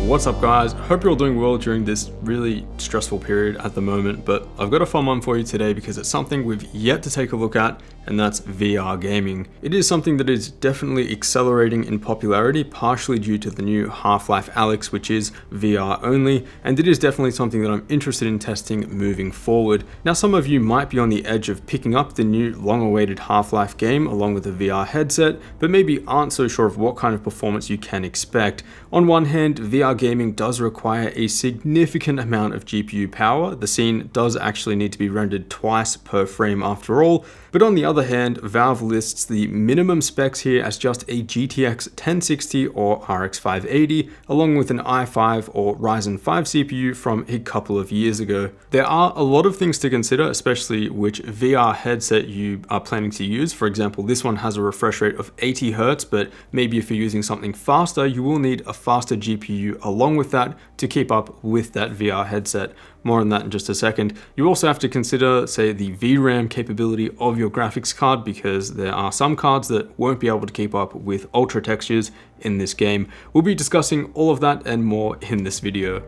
What's up guys, hope you're all doing well during this really stressful period at the moment, but I've got a fun one for you today because it's something we've yet to take a look at, and that's VR gaming. It is something that is definitely accelerating in popularity, partially due to the new Half-Life Alyx, which is VR only, and it is definitely something that I'm interested in testing moving forward. Now some of you might be on the edge of picking up the new long-awaited Half-Life game along with a VR headset, but maybe aren't so sure of what kind of performance you can expect. On one hand, VR gaming does require a significant amount of GPU power. The scene does actually need to be rendered twice per frame after all, but on the other hand, Valve lists the minimum specs here as just a GTX 1060 or RX 580, along with an i5 or Ryzen 5 CPU from a couple of years ago. There are a lot of things to consider, especially which VR headset you are planning to use. For example, this one has a refresh rate of 80 Hz, but maybe if you're using something faster, you will need a faster GPU along with that to keep up with that VR headset. More on that in just a second. You also have to consider, say, the VRAM capability of your graphics card, because there are some cards that won't be able to keep up with ultra textures in this game. We'll be discussing all of that and more in this video.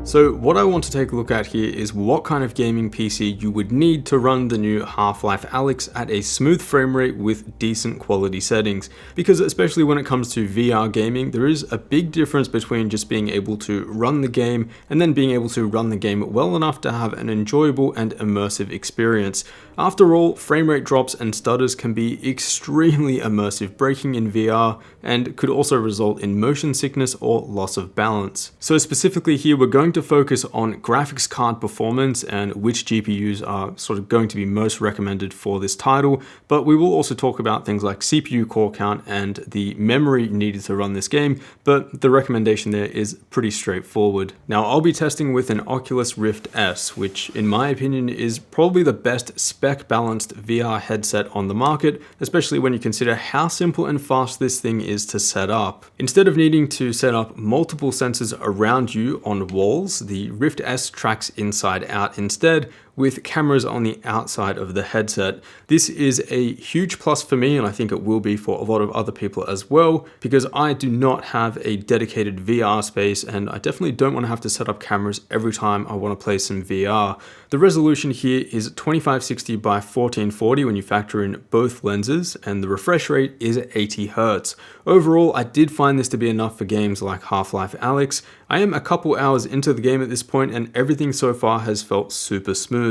So what I want to take a look at here is what kind of gaming PC you would need to run the new Half-Life Alyx at a smooth frame rate with decent quality settings. Because especially when it comes to VR gaming, there is a big difference between just being able to run the game and then being able to run the game well enough to have an enjoyable and immersive experience. After all, frame rate drops and stutters can be extremely immersive braking in VR and could also result in motion sickness or loss of balance. So specifically here, we're going to focus on graphics card performance and which GPUs are sort of going to be most recommended for this title, but we will also talk about things like CPU core count and the memory needed to run this game, but the recommendation there is pretty straightforward. Now I'll be testing with an Oculus Rift S, which in my opinion is probably the best spec balanced VR headset on the market, especially when you consider how simple and fast this thing is to set up. Instead of needing to set up multiple sensors around you on walls, the Rift S tracks inside out instead, with cameras on the outside of the headset. This is a huge plus for me, and I think it will be for a lot of other people as well, because I do not have a dedicated VR space, and I definitely don't want to have to set up cameras every time I want to play some VR. The resolution here is 2560 by 1440 when you factor in both lenses, and the refresh rate is 80 Hz. Overall, I did find this to be enough for games like Half-Life Alyx. I am a couple hours into the game at this point, and everything so far has felt super smooth.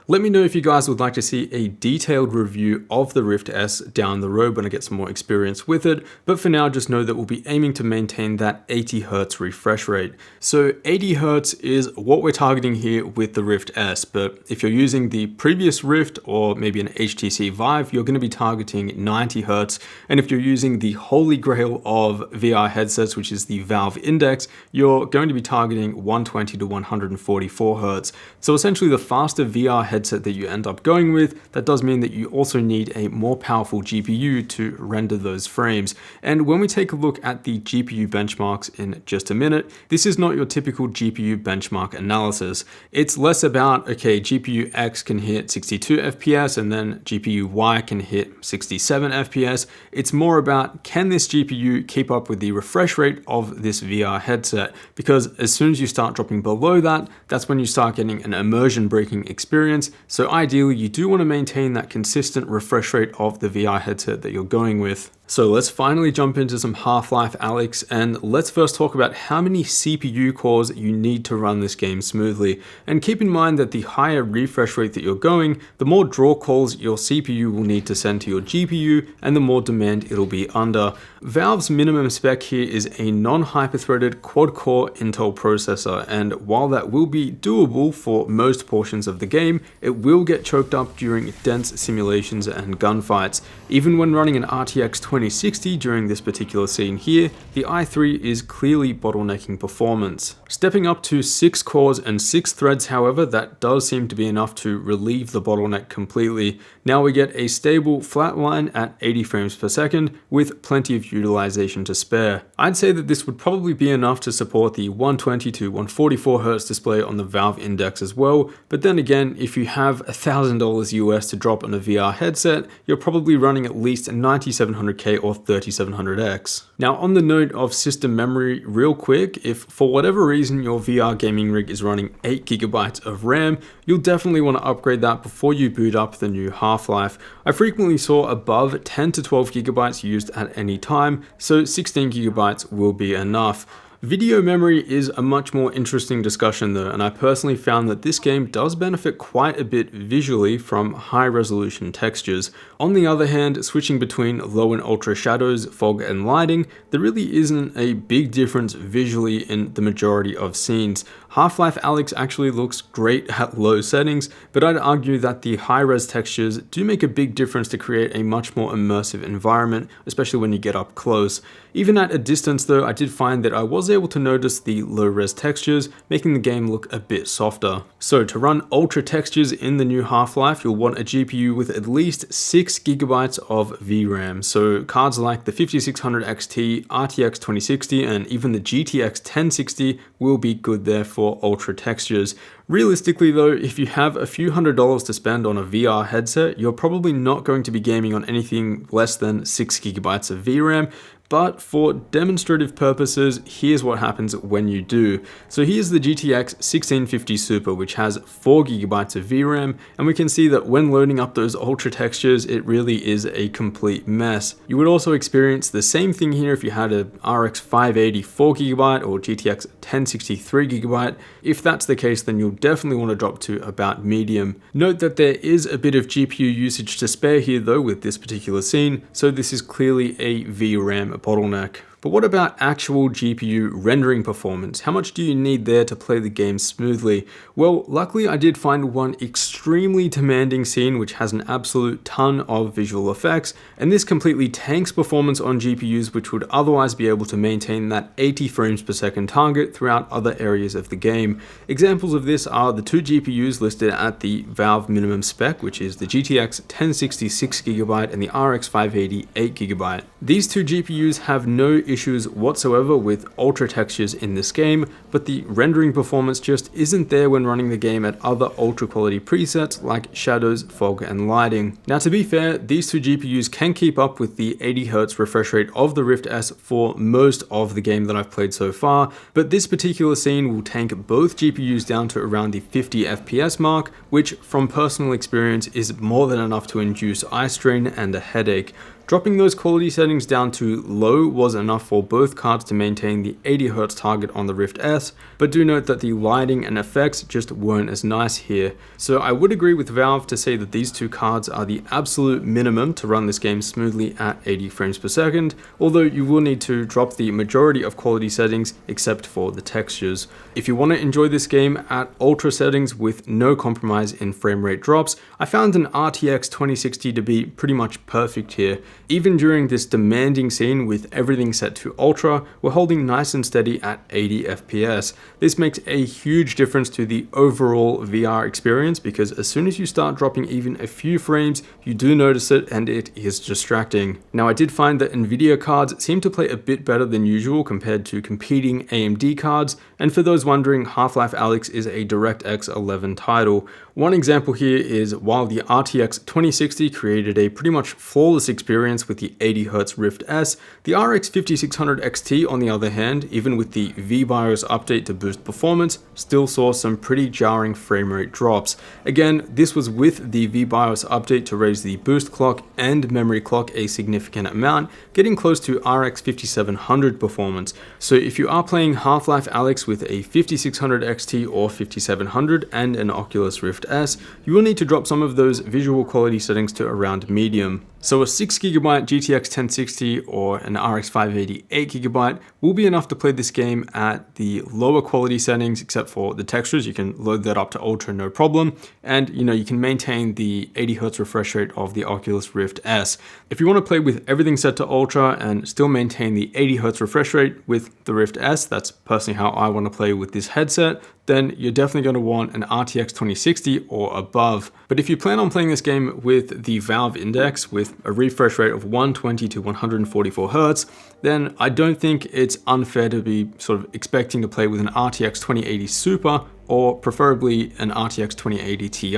Let me know if you guys would like to see a detailed review of the Rift S down the road when I get some more experience with it, but for now just know that we'll be aiming to maintain that 80 Hz refresh rate. So 80 Hz is what we're targeting here with the Rift S, but if you're using the previous Rift or maybe an HTC Vive, you're going to be targeting 90 Hz, and if you're using the holy grail of VR headsets, which is the Valve Index, you're going to be targeting 120 to 144 Hz. So essentially the faster VR headset that you end up going with, that does mean that you also need a more powerful GPU to render those frames. And when we take a look at the GPU benchmarks in just a minute, this is not your typical GPU benchmark analysis. It's less about, okay, GPU X can hit 62 FPS and then GPU Y can hit 67 FPS. It's more about, can this GPU keep up with the refresh rate of this VR headset? Because as soon as you start dropping below that, that's when you start getting an immersion breaking experience. So ideally, you do want to maintain that consistent refresh rate of the VR headset that you're going with. So let's finally jump into some Half-Life Alyx, and let's first talk about how many CPU cores you need to run this game smoothly. And keep in mind that the higher refresh rate that you're going, the more draw calls your CPU will need to send to your GPU, and the more demand it'll be under. Valve's minimum spec here is a non-hyper-threaded quad-core Intel processor, and while that will be doable for most portions of the game, it will get choked up during dense simulations and gunfights. Even when running an RTX 2060 during this particular scene here, the i3 is clearly bottlenecking performance. Stepping up to 6 cores and 6 threads, however, that does seem to be enough to relieve the bottleneck completely. Now we get a stable flat line at 80 frames per second with plenty of utilization to spare. I'd say that this would probably be enough to support the 120 to 144 Hz display on the Valve Index as well, but then again, if you have $1,000 US to drop on a VR headset, you're probably running at least 9700K 4K or 3700X. Now on the note of system memory, real quick, if for whatever reason your VR gaming rig is running 8GB of RAM, you'll definitely want to upgrade that before you boot up the new Half-Life. I frequently saw above 10 to 12GB used at any time, so 16GB will be enough. Video memory is a much more interesting discussion though, and I personally found that this game does benefit quite a bit visually from high resolution textures. On the other hand, switching between low and ultra shadows, fog and lighting, there really isn't a big difference visually in the majority of scenes. Half-Life Alyx actually looks great at low settings, but I'd argue that the high-res textures do make a big difference to create a much more immersive environment, especially when you get up close. Even at a distance though, I did find that I was able to notice the low-res textures, making the game look a bit softer. So to run ultra textures in the new Half-Life, you'll want a GPU with at least 6GB of VRAM. So cards like the 5600 XT, RTX 2060, and even the GTX 1060 will be good there for ultra textures. Realistically though, if you have a few $100s to spend on a VR headset, you're probably not going to be gaming on anything less than 6GB of VRAM. But for demonstrative purposes, here's what happens when you do. So here's the GTX 1650 Super, which has 4GB of VRAM, and we can see that when loading up those ultra textures, it really is a complete mess. You would also experience the same thing here if you had a RX 580 4GB or GTX 1060 3GB. If that's the case, then you'll definitely want to drop to about medium. Note that there is a bit of GPU usage to spare here though with this particular scene, so this is clearly a VRAM bottleneck. But what about actual GPU rendering performance? How much do you need there to play the game smoothly? Well, luckily I did find one extremely demanding scene which has an absolute ton of visual effects, and this completely tanks performance on GPUs which would otherwise be able to maintain that 80 frames per second target throughout other areas of the game. Examples of this are the two GPUs listed at the Valve minimum spec, which is the GTX 1060 6GB and the RX 580 8GB. These two GPUs have no issues whatsoever with ultra textures in this game, but the rendering performance just isn't there when running the game at other ultra quality presets like shadows, fog and lighting. Now to be fair, these two GPUs can keep up with the 80Hz refresh rate of the Rift S for most of the game that I've played so far, but this particular scene will tank both GPUs down to around the 50 FPS mark, which from personal experience is more than enough to induce eye strain and a headache. Dropping those quality settings down to low was enough for both cards to maintain the 80Hz target on the Rift S, but do note that the lighting and effects just weren't as nice here. So I would agree with Valve to say that these two cards are the absolute minimum to run this game smoothly at 80 frames per second, although you will need to drop the majority of quality settings except for the textures. If you want to enjoy this game at ultra settings with no compromise in frame rate drops, I found an RTX 2060 to be pretty much perfect here. Even during this demanding scene with everything set to ultra, we're holding nice and steady at 80 FPS. This makes a huge difference to the overall VR experience because as soon as you start dropping even a few frames, you do notice it and it is distracting. Now I did find that Nvidia cards seem to play a bit better than usual compared to competing AMD cards, and for those wondering, Half-Life Alyx is a DirectX 11 title. One example here is while the RTX 2060 created a pretty much flawless experience with the 80Hz Rift S, the RX 5600 XT on the other hand, even with the VBIOS update to boost performance, still saw some pretty jarring frame rate drops. Again, this was with the VBIOS update to raise the boost clock and memory clock a significant amount, getting close to RX 5700 performance. So if you are playing Half-Life Alyx with a 5600 XT or 5700 and an Oculus Rift S, you will need to drop some of those visual quality settings to around medium. So a 6GB GTX 1060 or an RX 580 8GB will be enough to play this game at the lower quality settings except for the textures. You can load that up to ultra no problem, and you can maintain the 80Hz refresh rate of the Oculus Rift S. If you want to play with everything set to ultra and still maintain the 80Hz refresh rate with the Rift S, that's personally how I want to play with this headset, then you're definitely going to want an RTX 2060 or above. But if you plan on playing this game with the Valve Index with a refresh rate of 120 to 144 Hz, then I don't think it's unfair to be sort of expecting to play with an RTX 2080 Super or preferably an RTX 2080 Ti.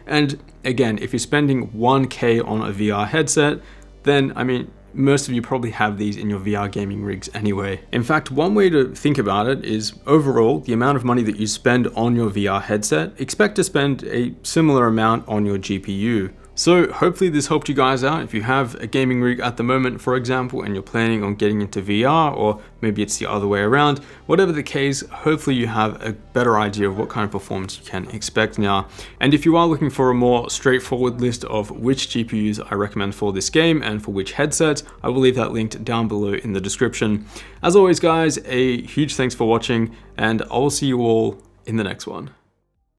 And again, if you're spending 1K on a VR headset, then most of you probably have these in your VR gaming rigs anyway. In fact, one way to think about it is overall, the amount of money that you spend on your VR headset, expect to spend a similar amount on your GPU. So hopefully this helped you guys out. If you have a gaming rig at the moment, for example, and you're planning on getting into VR, or maybe it's the other way around, whatever the case, hopefully you have a better idea of what kind of performance you can expect now. And if you are looking for a more straightforward list of which GPUs I recommend for this game and for which headsets, I will leave that linked down below in the description. As always guys, a huge thanks for watching, and I will see you all in the next one.